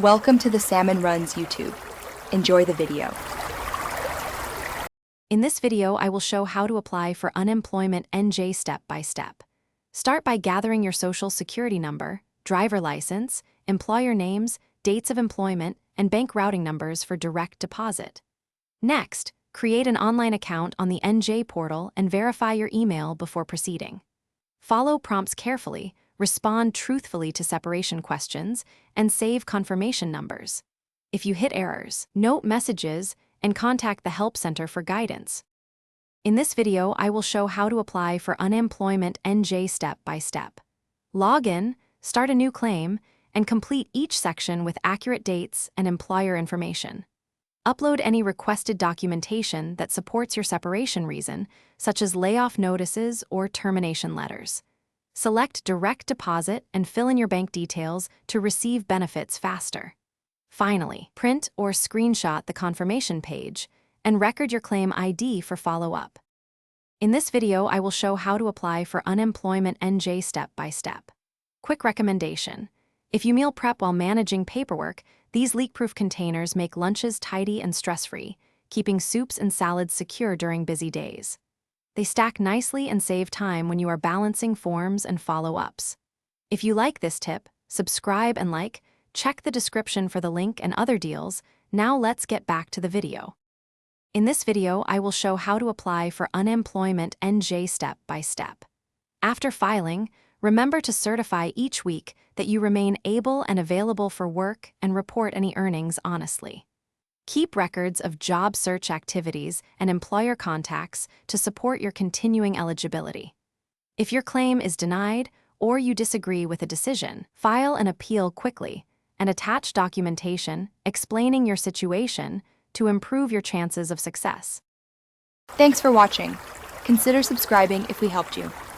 Welcome to the Salmon Runs YouTube. Enjoy the video. In this video, I will show how to apply for unemployment NJ step by step. Start by gathering your social security number, driver license, employer names, dates of employment, and bank routing numbers for direct deposit. Next, create an online account on the NJ portal and verify your email before proceeding. Follow prompts carefully, respond truthfully to separation questions, and save confirmation numbers. If you hit errors, note messages and contact the Help Center for guidance. In this video, I will show how to apply for unemployment NJ step by step. Log in, start a new claim, and complete each section with accurate dates and employer information. Upload any requested documentation that supports your separation reason, such as layoff notices or termination letters. Select direct deposit and fill in your bank details to receive benefits faster. Finally, print or screenshot the confirmation page and record your claim ID for follow-up. In this video, I will show how to apply for unemployment NJ step by step. Quick recommendation: if you meal prep while managing paperwork, these leak-proof containers make lunches tidy and stress-free, keeping soups and salads secure during busy days. They stack nicely and save time when you are balancing forms and follow-ups. If you like this tip, subscribe and like. Check the description for the link and other deals. Now let's get back to the video. In this video, I will show how to apply for unemployment NJ step by step. After filing, remember to certify each week that you remain able and available for work and report any earnings honestly. Keep records of job search activities and employer contacts to support your continuing eligibility. If your claim is denied or you disagree with a decision, file an appeal quickly and attach documentation explaining your situation to improve your chances of success. Thanks for watching. Consider subscribing if we helped you.